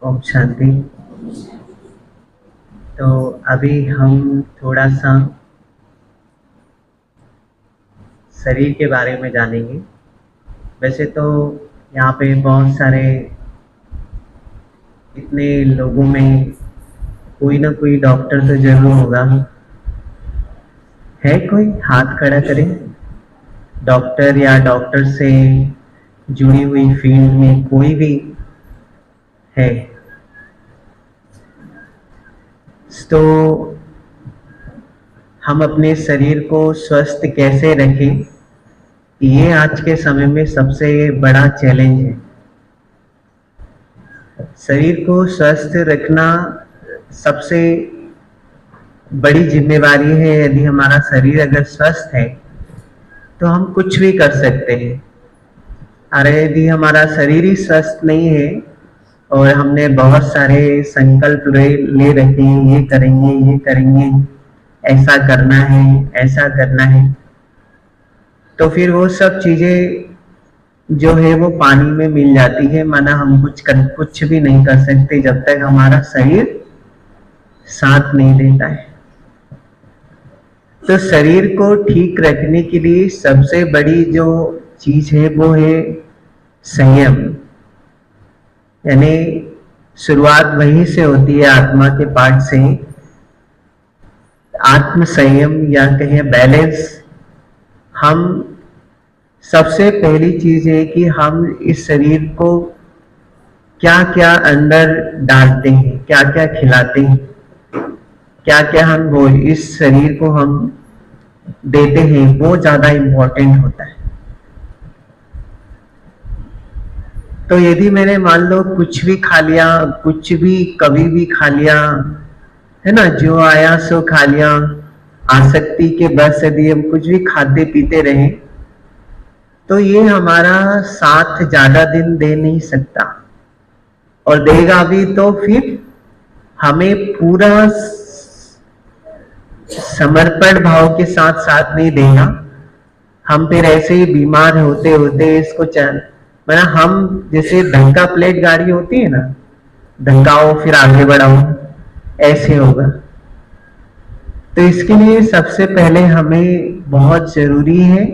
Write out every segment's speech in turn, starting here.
ओम शांति। तो अभी हम थोड़ा सा शरीर के बारे में जानेंगे। वैसे तो यहाँ पे बहुत सारे इतने लोगों में कोई ना कोई डॉक्टर तो जरूर होगा। है कोई हाथ खड़ा करे? डॉक्टर या डॉक्टर से जुड़ी हुई फील्ड में कोई भी है? तो हम अपने शरीर को स्वस्थ कैसे रखें, ये आज के समय में सबसे बड़ा चैलेंज है। शरीर को स्वस्थ रखना सबसे बड़ी जिम्मेवारी है। यदि हमारा शरीर अगर स्वस्थ है तो हम कुछ भी कर सकते हैं। अरे यदि हमारा शरीर ही स्वस्थ नहीं है और हमने बहुत सारे संकल्प ले रखे हैं, ये करेंगे ये करेंगे, ऐसा करना है ऐसा करना है, तो फिर वो सब चीजें जो है वो पानी में मिल जाती है। माना हम कुछ भी नहीं कर सकते जब तक हमारा शरीर साथ नहीं देता है। तो शरीर को ठीक रखने के लिए सबसे बड़ी जो चीज है वो है संयम। यानी शुरुआत वहीं से होती है, आत्मा के पार्ट से। आत्म संयम या कहें बैलेंस। हम सबसे पहली चीज है कि हम इस शरीर को क्या क्या अंदर डालते हैं, क्या क्या खिलाते हैं, क्या क्या हम वो इस शरीर को हम देते हैं, वो ज्यादा इंपॉर्टेंट होता है। तो यदि मैंने मान लो कुछ भी खा लिया, कुछ भी कभी भी खा लिया, है ना, जो आया सो खा लिया, आसक्ति के बस यदि हम कुछ भी खाते पीते रहे, तो ये हमारा साथ ज्यादा दिन दे नहीं सकता। और देगा भी तो फिर हमें पूरा समर्पण भाव के साथ साथ नहीं देगा। हम फिर ऐसे ही बीमार होते होते इसको चल, मतलब हम जैसे धक्का प्लेट गाड़ी होती है ना, धक्काओ फिर आगे बढ़ाओ, ऐसे होगा। तो इसके लिए सबसे पहले हमें बहुत जरूरी है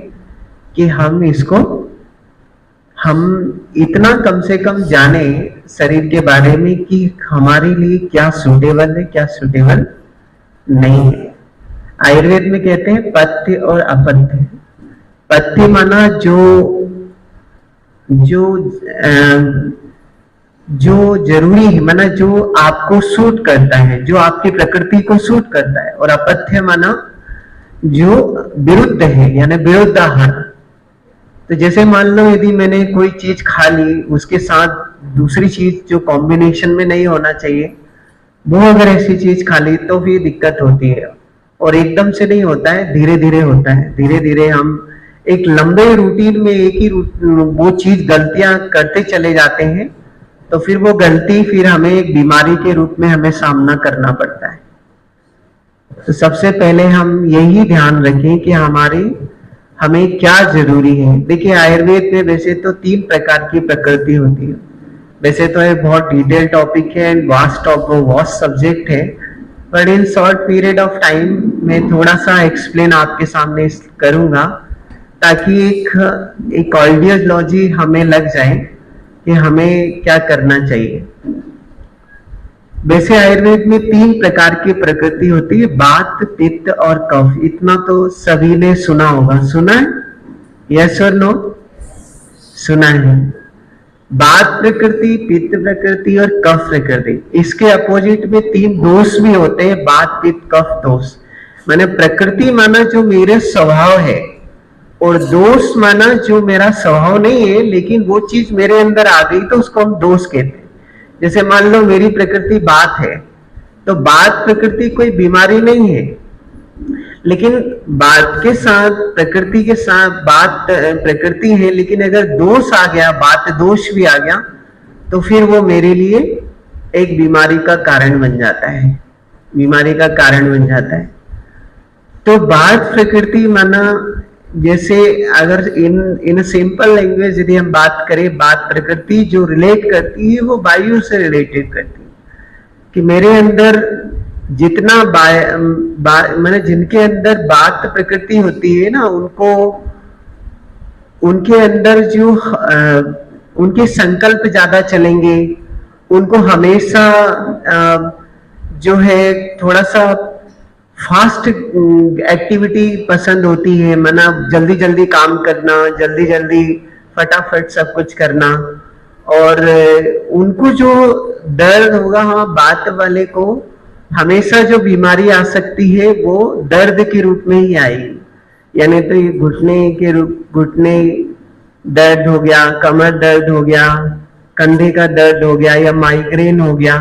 कि हम इतना कम से कम जाने शरीर के बारे में कि हमारे लिए क्या सूटेबल है, क्या सूटेबल नहीं है। आयुर्वेद में कहते हैं पथ्य और अपथ्य। पथ्य माना जो जो जो जरूरी है, माना जो आपको सूट करता है, जो आपकी प्रकृति को सूट करता है। और अपथ्य माना जो विरुद्ध है, यानी विरुद्ध आहार। तो जैसे मान लो यदि मैंने कोई चीज खा ली, उसके साथ दूसरी चीज जो कॉम्बिनेशन में नहीं होना चाहिए, वो अगर ऐसी चीज खा ली तो फिर दिक्कत होती है। और एकदम से नहीं होता है, धीरे धीरे होता है। धीरे धीरे हम एक लंबे रूटीन में एक ही वो चीज गलतियां करते चले जाते हैं, तो फिर वो गलती फिर हमें एक बीमारी के रूप में हमें सामना करना पड़ता है। तो सबसे पहले हम यही ध्यान रखें कि हमें क्या जरूरी है। देखिए आयुर्वेद में वैसे तो 3 प्रकार की प्रकृति होती है। वैसे तो ये बहुत डिटेल टॉपिक है एंड वास्ट सब्जेक्ट है, but in short period of time मैं थोड़ा सा एक्सप्लेन आपके सामने करूंगा, ताकि एक आइडियोलॉजी हमें लग जाए कि हमें क्या करना चाहिए। वैसे आयुर्वेद में 3 प्रकार की प्रकृति होती है, वात, पित्त और कफ। इतना तो सभी ने सुना होगा। सुना है? यस और नो? सुना है। वात प्रकृति, पित्त प्रकृति और कफ प्रकृति। इसके अपोजिट में 3 दोष भी होते हैं, वात, पित्त, कफ दोष। मैंने प्रकृति माना जो मेरे स्वभाव है, और दोष माना जो मेरा स्वभाव नहीं है लेकिन वो चीज मेरे अंदर आ गई तो उसको हम दोष कहते हैं। जैसे मान लो मेरी प्रकृति बात है, तो बात प्रकृति कोई बीमारी नहीं है, लेकिन बात के साथ प्रकृति के साथ बात प्रकृति है, लेकिन अगर दोष आ गया, बात दोष भी आ गया, तो फिर वो मेरे लिए एक बीमारी का कारण बन जाता है, बीमारी का कारण बन जाता है। तो बात प्रकृति माना जैसे अगर इन सिंपल लैंग्वेज यदि हम बात करें, बात प्रकृति जो रिलेट करती है वो वायु से रिलेटेड करती है कि मेरे अंदर जितना मैंने जिनके अंदर बात प्रकृति होती है ना, उनको उनके अंदर जो उनके संकल्प ज्यादा चलेंगे, उनको हमेशा जो है थोड़ा सा फास्ट एक्टिविटी पसंद होती है, माना जल्दी जल्दी काम करना, जल्दी जल्दी फटाफट सब कुछ करना। और उनको जो दर्द होगा, हाँ बात वाले को हमेशा जो बीमारी आ सकती है वो दर्द के रूप में ही आएगी। यानी तो ये घुटने दर्द हो गया, कमर दर्द हो गया, कंधे का दर्द हो गया, या माइग्रेन हो गया।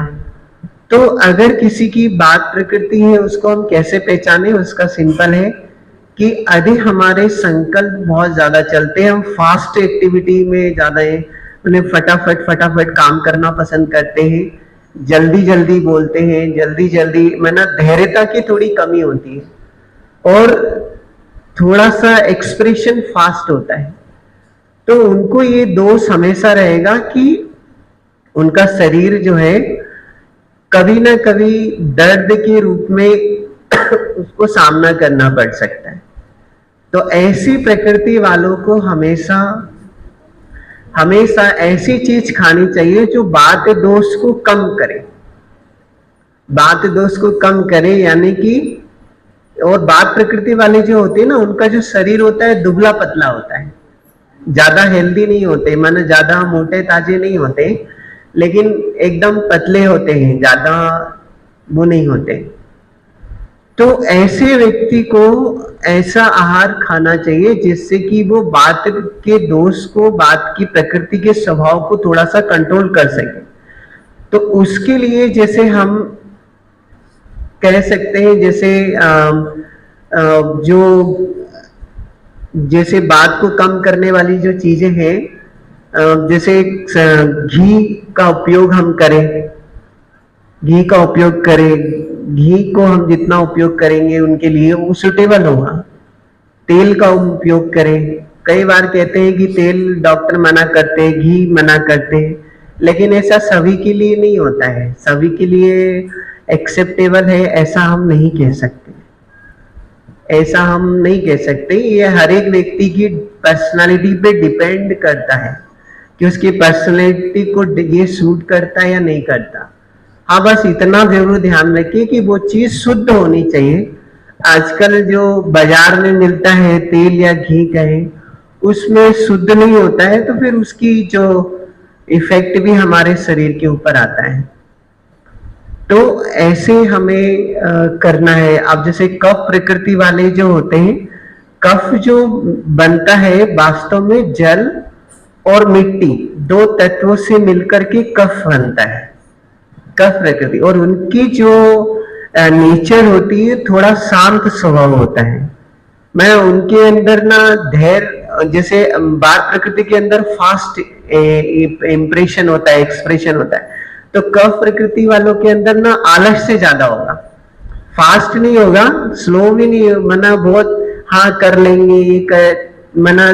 तो अगर किसी की बात प्रकृति है, उसको हम कैसे पहचाने? उसका सिंपल है कि यदि हमारे संकल्प बहुत ज्यादा चलते हैं, हम फास्ट एक्टिविटी में ज्यादा है, उन्हें फटाफट फटाफट काम करना पसंद करते हैं, जल्दी जल्दी बोलते हैं, जल्दी जल्दी, मतलब धैर्यता की थोड़ी कमी होती है, और थोड़ा सा एक्सप्रेशन फास्ट होता है, तो उनको ये दोष हमेशा रहेगा कि उनका शरीर जो है कभी ना कभी दर्द के रूप में उसको सामना करना पड़ सकता है। तो ऐसी प्रकृति वालों को हमेशा हमेशा ऐसी चीज खानी चाहिए जो बात दोष को कम करे, बात दोष को कम करे, यानी कि, और बात प्रकृति वाले जो होते हैं ना, उनका जो शरीर होता है दुबला पतला होता है, ज्यादा हेल्दी नहीं होते, माने ज्यादा मोटे ताजे नहीं होते, लेकिन एकदम पतले होते हैं, ज्यादा वो नहीं होते। तो ऐसे व्यक्ति को ऐसा आहार खाना चाहिए जिससे कि वो बात के दोष को, बात की प्रकृति के स्वभाव को थोड़ा सा कंट्रोल कर सके। तो उसके लिए जैसे हम कह सकते हैं, जैसे बात को कम करने वाली जो चीजें हैं, जैसे घी का उपयोग हम करें, घी का उपयोग करें, घी को हम जितना उपयोग करेंगे उनके लिए वो सुटेबल होगा। तेल का उपयोग करें, कई बार कहते हैं कि तेल डॉक्टर मना करते हैं, घी मना करते हैं, लेकिन ऐसा सभी के लिए नहीं होता है, सभी के लिए एक्सेप्टेबल है ऐसा हम नहीं कह सकते, ऐसा हम नहीं कह सकते। ये हर एक व्यक्ति की पर्सनालिटी पे डिपेंड करता है कि उसकी पर्सनालिटी को ये सूट करता है या नहीं करता। हाँ, बस इतना जरूर ध्यान रखिए कि वो चीज शुद्ध होनी चाहिए। आजकल जो बाजार में मिलता है तेल या घी कहें, उसमें शुद्ध नहीं होता है, तो फिर उसकी जो इफेक्ट भी हमारे शरीर के ऊपर आता है। तो ऐसे हमें करना है। अब जैसे कफ प्रकृति वाले जो होते हैं, कफ जो बनता है वास्तव में जल और मिट्टी दो तत्वों से मिलकर के कफ बनता है, कफ प्रकृति। और उनकी जो नेचर होती है थोड़ा शांत स्वभाव होता है। मैं उनके अंदर ना धैर्य, जैसे बात प्रकृति के अंदर फास्ट इंप्रेशन होता है, एक्सप्रेशन होता है, तो कफ प्रकृति वालों के अंदर ना आलस से ज्यादा होगा, फास्ट नहीं होगा, स्लो भी नहीं, मना बहुत हाँ कर लेंगे, मना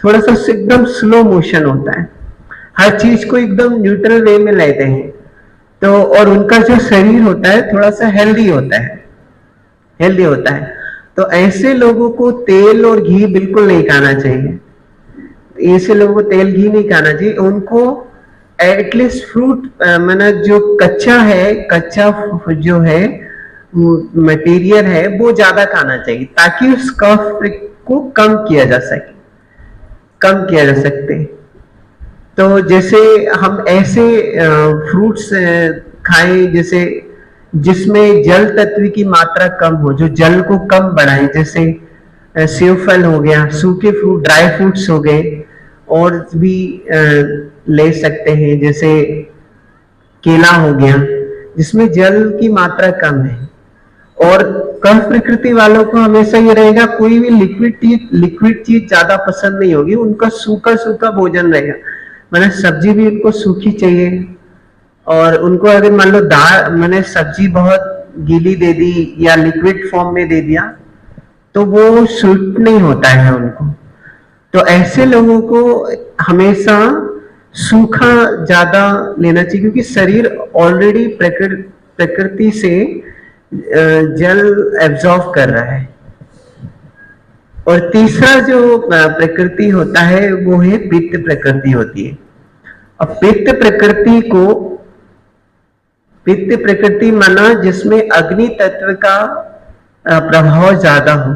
थोड़ा सा एकदम स्लो मोशन होता है, हर चीज को एकदम न्यूट्रल वे में लेते हैं। तो और उनका जो शरीर होता है थोड़ा सा हेल्दी होता है, हेल्दी होता है। तो ऐसे लोगों को तेल और घी बिल्कुल नहीं खाना चाहिए, ऐसे लोगों को तेल घी नहीं खाना चाहिए। उनको एटलीस्ट फ्रूट, माना जो कच्चा है, कच्चा जो है मटेरियल है वो ज्यादा खाना चाहिए, ताकि उस कफ को कम किया जा सके, कम किया जा सकते। तो जैसे हम ऐसे फ्रूट्स खाएं जैसे जिसमें जल तत्व की मात्रा कम हो, जो जल को कम बढ़ाए, जैसे सेब फल हो गया, सूखे फ्रूट, ड्राई फ्रूट्स हो गए, और भी ले सकते हैं, जैसे केला हो गया, जिसमें जल की मात्रा कम है। और कफ प्रकृति वालों को हमेशा ये रहेगा, कोई भी लिक्विड चीज ज्यादा पसंद नहीं होगी, उनका सूखा सूखा भोजन रहेगा, मतलब सब्जी भी उनको सूखी चाहिए। और उनको अगर मान लो दाल, मैंने सब्जी बहुत गीली दे दी या लिक्विड फॉर्म में दे दिया, तो वो सूट नहीं होता है उनको। तो ऐसे लोगों को हमेशा सूखा ज्यादा लेना चाहिए, क्योंकि शरीर ऑलरेडी प्रकृति से जल एब्जॉर्ब कर रहा है। और तीसरा जो प्रकृति होता है वो है पित्त प्रकृति होती है। अब पित्त प्रकृति माना जिसमें अग्नि तत्व का प्रभाव ज्यादा हो,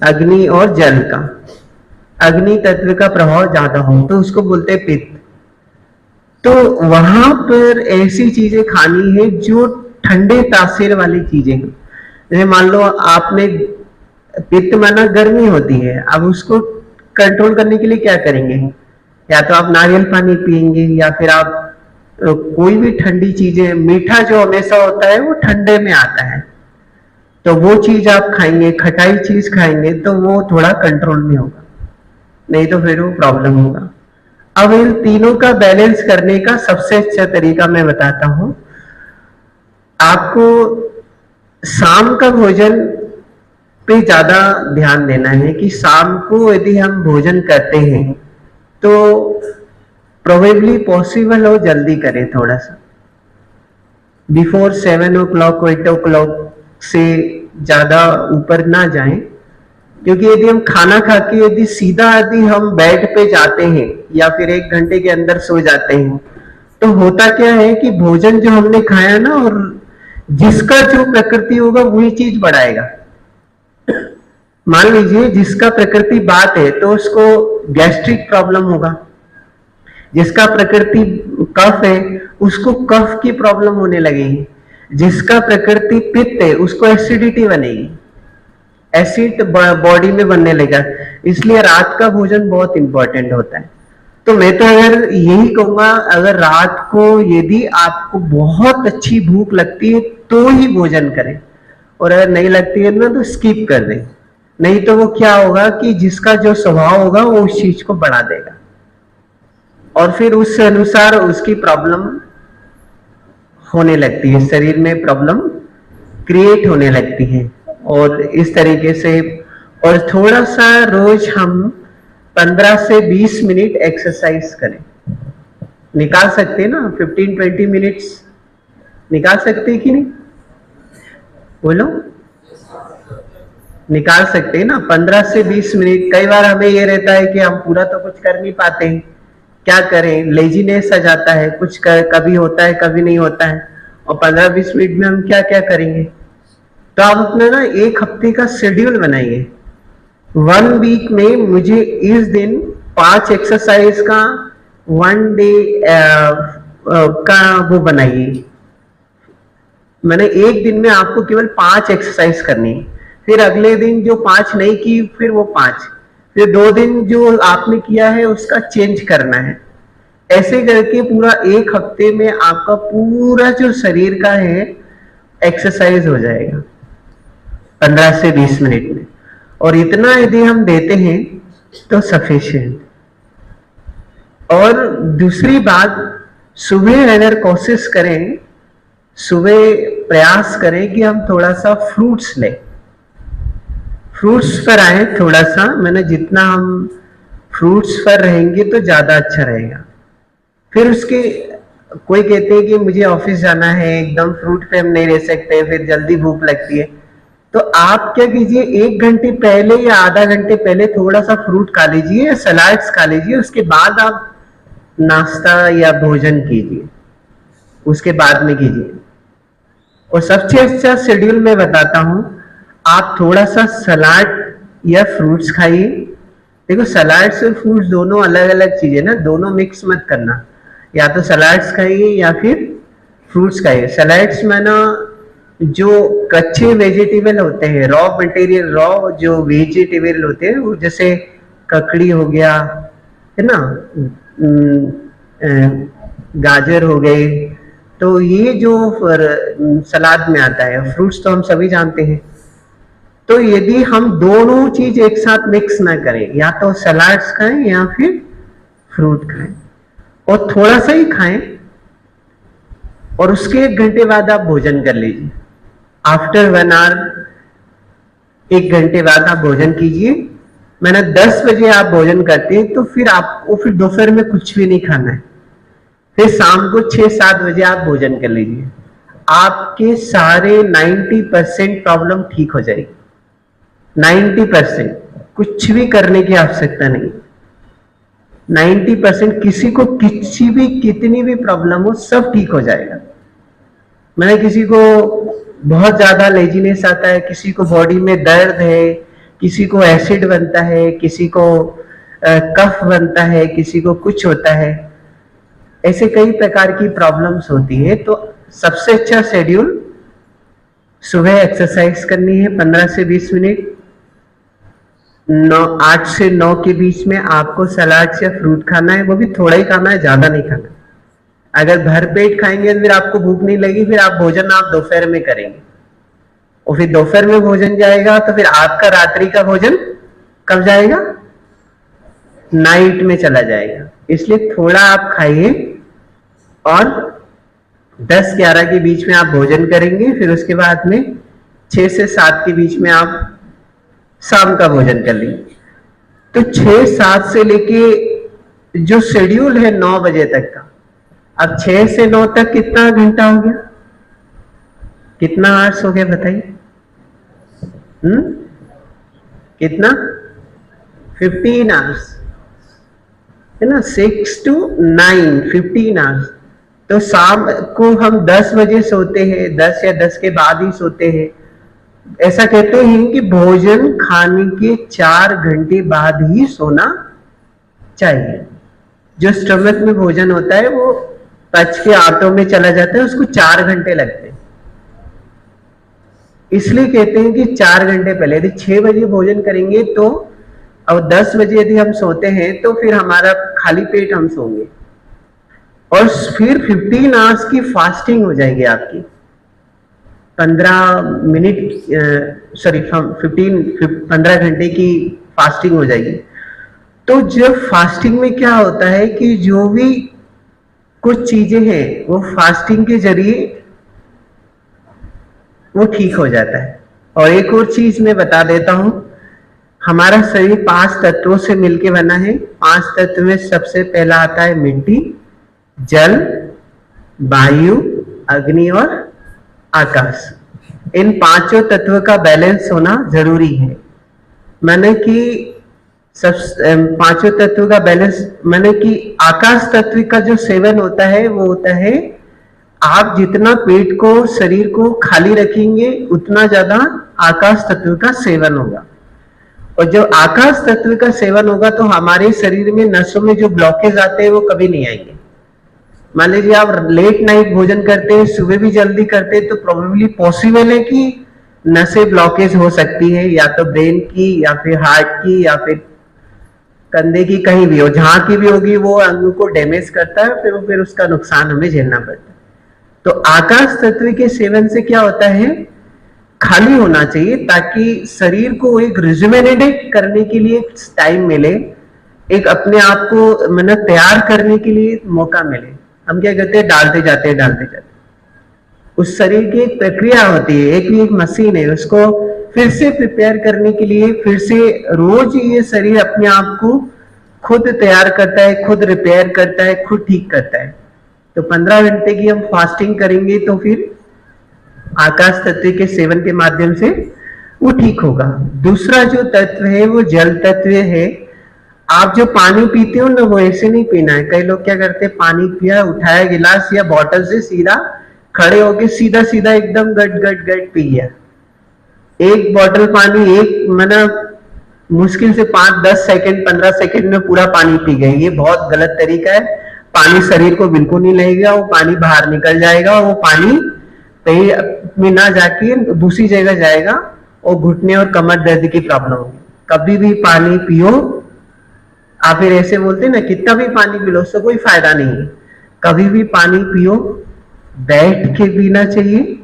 अग्नि और जल का, अग्नि तत्व का प्रभाव ज्यादा हो तो उसको बोलते हैं पित्त। तो वहां पर ऐसी चीजें खानी है जो ठंडे तासीर वाली चीजें हैं। जैसे मान लो आपने, पित्त माना गर्मी होती है, अब उसको कंट्रोल करने के लिए क्या करेंगे? या तो आप नारियल पानी पिएंगे, या फिर आप कोई भी ठंडी चीजें, मीठा जो हमेशा होता है वो ठंडे में आता है, तो वो चीज आप खाएंगे, खटाई चीज खाएंगे तो वो थोड़ा कंट्रोल में होगा, नहीं तो फिर वो प्रॉब्लम होगा। अब इन तीनों का बैलेंस करने का सबसे अच्छा तरीका मैं बताता हूं आपको। शाम का भोजन पे ज्यादा ध्यान देना है कि शाम को यदि हम भोजन करते हैं तो प्रोबेबली पॉसिबल हो जल्दी करें, थोड़ा सा बिफोर 7 o'clock 8 o'clock से ज्यादा ऊपर ना जाएं। क्योंकि यदि हम खाना खा के यदि सीधा यदि हम बेड पे जाते हैं या फिर 1 घंटे के अंदर सो जाते हैं, तो होता क्या है कि भोजन जो हमने खाया ना, और जिसका जो प्रकृति होगा वही चीज बढ़ाएगा। मान लीजिए जिसका प्रकृति बात है तो उसको गैस्ट्रिक प्रॉब्लम होगा, जिसका प्रकृति कफ है उसको कफ की प्रॉब्लम होने लगेगी, जिसका प्रकृति पित्त है उसको एसिडिटी बनेगी, एसिड बॉडी में बनने लगा। इसलिए रात का भोजन बहुत इंपॉर्टेंट होता है। तो मैं तो अगर यही कहूंगा, अगर रात को यदि आपको बहुत अच्छी भूख लगती है तो ही भोजन करें, और अगर नहीं लगती है ना तो स्किप कर दें। नहीं तो वो क्या होगा कि जिसका जो स्वभाव होगा वो उस चीज को बढ़ा देगा, और फिर उस अनुसार उसकी प्रॉब्लम होने लगती है, शरीर में प्रॉब्लम क्रिएट होने लगती है। और इस तरीके से, और थोड़ा सा रोज हम 15 से 20 मिनट एक्सरसाइज करें। निकाल सकते हैं ना, 15-20 मिनट्स निकाल सकते हैं कि नहीं? बोलो, निकाल सकते हैं ना 15 से 20 मिनट। कई बार हमें ये रहता है कि हम पूरा तो कुछ कर नहीं पाते हैं, क्या करें, लेजीनेस आ जाता है, कुछ कभी होता है कभी नहीं होता है, और 15-20 मिनट में हम क्या क्या करेंगे। तो आप अपना ना 1 हफ्ते का शेड्यूल बनाइए। 1 वीक में मुझे इस दिन 5 एक्सरसाइज का 1 डे का वो बनाइए। मैंने एक दिन में आपको केवल 5 एक्सरसाइज करनी है, फिर अगले दिन जो 5 नहीं की फिर वो 5, फिर 2 दिन जो आपने किया है उसका चेंज करना है। ऐसे करके पूरा 1 हफ्ते में आपका पूरा जो शरीर का है एक्सरसाइज हो जाएगा 15 से 20 मिनट में। और इतना यदि हम देते हैं तो सफिशिएंट। और दूसरी बात, सुबह अगर कोशिश करें, सुबह प्रयास करें कि हम थोड़ा सा फ्रूट्स लें, फ्रूट्स पर आए थोड़ा सा। मैंने जितना हम फ्रूट्स पर रहेंगे तो ज्यादा अच्छा रहेगा। फिर उसके कोई कहते हैं कि मुझे ऑफिस जाना है, एकदम फ्रूट पे हम नहीं रह सकते, फिर जल्दी भूख लगती है, तो आप क्या कीजिए, 1 घंटे पहले या आधा घंटे पहले थोड़ा सा फ्रूट खा लीजिए या सलाड्स खा लीजिए, उसके बाद आप नाश्ता या भोजन कीजिए, उसके बाद में कीजिए। और सबसे अच्छा शेड्यूल मैं बताता हूं, आप थोड़ा सा सलाद या फ्रूट्स खाइए। देखो सलाड्स और फ्रूट्स दोनों अलग अलग चीजें ना, दोनों मिक्स मत करना। या तो सलाड्स खाइए या फिर फ्रूट्स खाइए। सलाड्स में ना जो कच्चे वेजिटेबल होते हैं, रॉ मटेरियल, रॉ जो वेजिटेबल होते हैं, वो जैसे ककड़ी हो गया है ना, गाजर हो गए, तो ये जो सलाद में आता है, फ्रूट्स तो हम सभी जानते हैं। तो यदि हम दोनों चीज एक साथ मिक्स ना करें, या तो सलाड्स खाएं या फिर फ्रूट खाएं, और थोड़ा सा ही खाएं, और उसके 1 घंटे बाद आप भोजन कर लीजिए। आफ्टर 1 आवर, 1 घंटे बाद आप भोजन कीजिए। मैंने 10 बजे आप भोजन करते हैं तो फिर आपको फिर दोपहर में कुछ भी नहीं खाना है। फिर शाम को 6-7 बजे आप भोजन कर लीजिए। आपके सारे 90% प्रॉब्लम ठीक हो जाएगी। 90% कुछ भी करने की आवश्यकता नहीं। 90% किसी को किसी भी कितनी भी प्रॉब्लम हो सब ठीक हो जाएगा। मैंने किसी को बहुत ज्यादा लेजीनेस आता है, किसी को बॉडी में दर्द है, किसी को एसिड बनता है, किसी को कफ बनता है, किसी को कुछ होता है, ऐसे कई प्रकार की प्रॉब्लम्स होती है। तो सबसे अच्छा शेड्यूल सुबह एक्सरसाइज करनी है 15 से 20 मिनट। 8 से 9 के बीच में आपको सलाद या फ्रूट खाना है, वो भी थोड़ा ही खाना है, ज्यादा नहीं खाना। अगर भर पेट खाएंगे तो फिर आपको भूख नहीं लगी, फिर आप भोजन आप दोपहर में करेंगे और फिर दोपहर में भोजन जाएगा तो फिर आपका रात्रि का भोजन कब जाएगा? नाइट में चला जाएगा। इसलिए थोड़ा आप खाइए और 10-11 के बीच में आप भोजन करेंगे, फिर उसके बाद में 6 से 7 के बीच में आप शाम का भोजन कर लेंगे। तो 6-7 से लेके जो शेड्यूल है 9 बजे तक का, अब 6 से 9 तक कितना घंटा हो गया? कितना आवर्स हो गया बताइए? कितना? 15 आवर्स है ना। 6 to 9 15 आवर्स। तो शाम को हम 10 बजे सोते हैं, 10 या 10 के बाद ही सोते हैं। ऐसा कहते हैं कि भोजन खाने के 4 घंटे बाद ही सोना चाहिए। जो स्टमक में भोजन होता है वो पच के आंतों में चला जाता है, उसको 4 घंटे लगते हैं। इसलिए कहते हैं कि 4 घंटे पहले, यदि 6 बजे भोजन करेंगे तो और 10 बजे यदि हम सोते हैं तो फिर हमारा खाली पेट हम सोंगे और फिर 15 आवर्स की फास्टिंग हो जाएगी आपकी। 15 घंटे की फास्टिंग हो जाएगी। तो जब फास्टिंग में क्या होता है कि जो भी कुछ चीजें हैं वो फास्टिंग के जरिए वो ठीक हो जाता है। और एक और चीज मैं बता देता हूं, हमारा शरीर 5 तत्वों से मिलके बना है। 5 तत्व में सबसे पहला आता है मिट्टी, जल, वायु, अग्नि और आकाश। इन 5 तत्व का बैलेंस होना जरूरी है। मैंने कि सब 5 तत्व का बैलेंस, मैंने कि आकाश तत्व का जो सेवन होता है वो होता है, आप जितना पेट को शरीर को खाली रखेंगे उतना ज्यादा आकाश तत्व का सेवन होगा। और जब आकाश तत्व का सेवन होगा तो हमारे शरीर में नसों में जो ब्लॉकेज आते हैं वो कभी नहीं आएंगे। मान लीजिए आप लेट नाइट भोजन करते हैं, सुबह भी जल्दी करते हैं, तो प्रोबेबली पॉसिबल है कि नसें ब्लॉकेज हो सकती है, या तो ब्रेन की या फिर हार्ट की या फिर कंधे की, कहीं भी हो, जहां की भी होगी वो अंग को डैमेज करता है, फिर उसका नुकसान हमें झेलना पड़ता है। तो आकाश तत्व के सेवन से क्या होता है, खाली होना चाहिए ताकि शरीर को एक रिजुवेनेट करने के लिए टाइम मिले, एक अपने आप को मतलब तैयार करने के लिए मौका मिले। हम क्या करते हैं, डालते जाते उस शरीर की एक प्रक्रिया होती है, एक मशीन है, उसको फिर से प्रिपेयर करने के लिए फिर से रोज ये शरीर अपने आप को खुद तैयार करता है, खुद रिपेयर करता है, खुद ठीक करता है। तो 15 घंटे की हम फास्टिंग करेंगे तो फिर आकाश तत्व के सेवन के माध्यम से वो ठीक होगा। दूसरा जो तत्व है वो जल तत्व है। आप जो पानी पीते हो ना वो ऐसे नहीं पीना है। कई लोग क्या करते हैं, पानी पिया, उठाया गिलास या बॉटल से सीधा खड़े होके सीधा एकदम गट गट गट पी गया। एक बॉटल पानी एक मतलब मुश्किल से 5-10 सेकंड 15 सेकंड में पूरा पानी पी गए। ये बहुत गलत तरीका है। पानी शरीर को बिल्कुल नहीं लगेगा, वो पानी बाहर निकल जाएगा, वो पानी कहीं में ना जाके दूसरी जगह जाएगा और घुटने और कमर दर्द की प्रॉब्लम होगी। कभी भी पानी पियो, आप फिर ऐसे बोलते ना कितना भी पानी पी लो, उससे कोई फायदा नहीं है। कभी भी पानी पियो बैठ के पीना चाहिए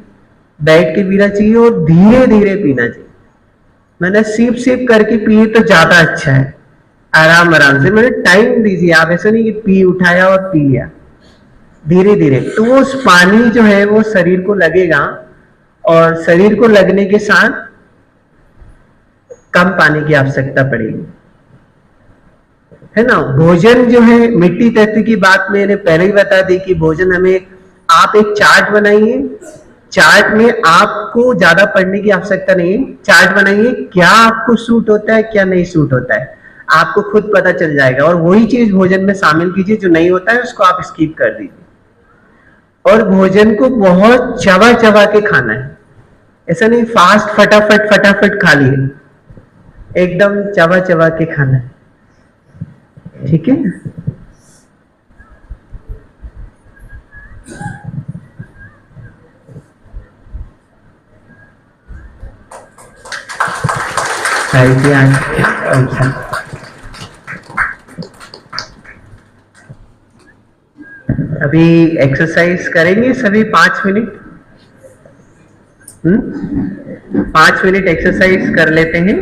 और धीरे धीरे पीना चाहिए। मैंने सिप करके पिए तो ज्यादा अच्छा है, आराम से, मैंने टाइम दीजिए। आप ऐसा नहीं कि पी उठाया और पी लिया, धीरे धीरे। तो वो पानी जो है वो शरीर को लगेगा और शरीर को लगने के साथ कम पानी की आवश्यकता पड़ेगी, है ना। भोजन जो है, मिट्टी तत्व की बात मैंने पहले ही बता दी कि भोजन हमें, आप एक चार्ट बनाइए, चार्ट में आपको ज्यादा पढ़ने की आवश्यकता नहीं है, चार्ट बनाइए क्या आपको सूट होता है क्या नहीं सूट होता है, आपको खुद पता चल जाएगा। और वही चीज भोजन में शामिल कीजिए, जो नहीं होता है उसको आप स्किप कर दीजिए। और भोजन को बहुत चबा चबा के खाना है, ऐसा नहीं फास्ट फटाफट फटाफट खा लिए, एकदम चबा चबा के खाना है, ठीक है। अभी एक्सरसाइज करेंगे सभी 5 मिनट, 5 मिनट एक्सरसाइज कर लेते हैं,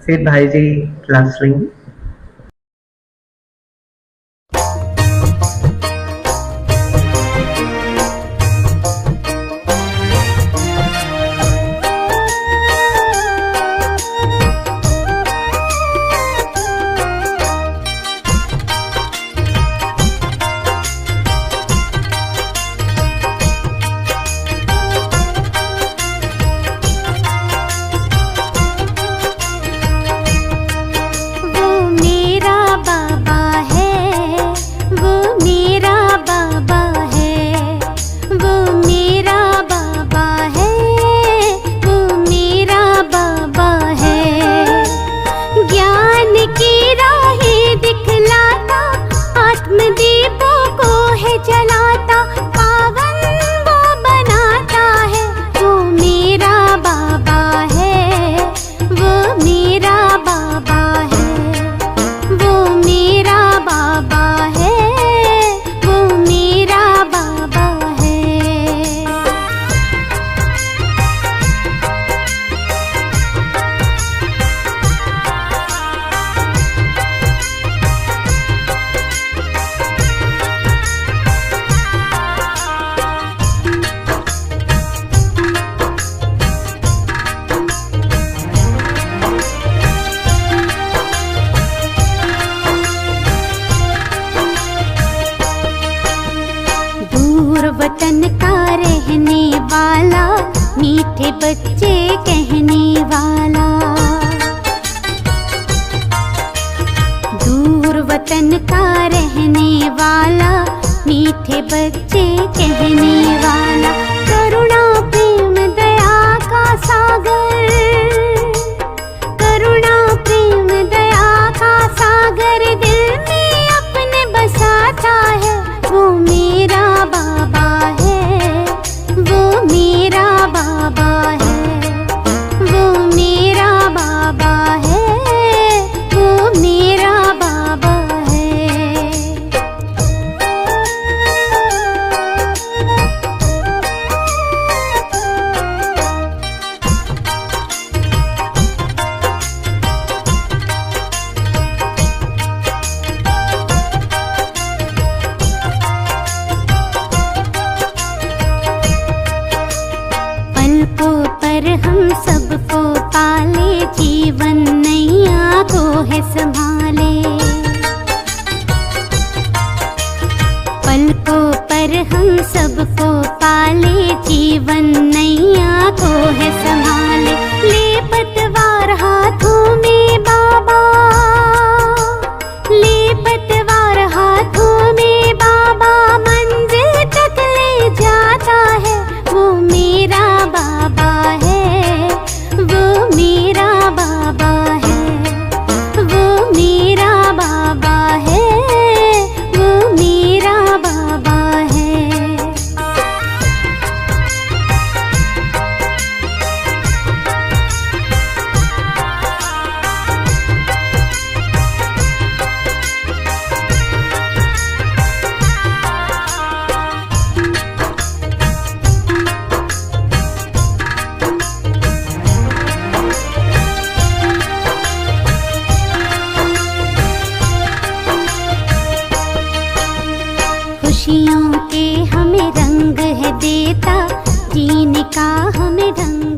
फिर भाई जी क्लास लेंगे। वतन का रहने वाला, मीठे बच्चे कहने वाला। दूर वतन का रहने वाला, मीठे बच्चे कहने वाला। करुणा प्रेम दया का सागर, करुणा प्रेम दया का सागर दिल में अपने बसाता है। वो मेरा बाबा है, वो मेरा बाबा है, वो मेरा बाबा है, वो मेरा बाबा है। पलकों पर हम सबको पाले, जीवन नैया को है संभाले। पलकों पर हम सबको पाले, जीवन नैया को है संभाले। ले पतवार हाथों में बाबा, ले पतवार हाथों में बाबा, मंजिल तक ले जाता है। वो मेरा बाबा है, वो मेरा बाबा है, वो मेरा बाबा है, वो मेरा बाबा है। खुशियों के हमें रंग है देता, जीने का हमें ढंग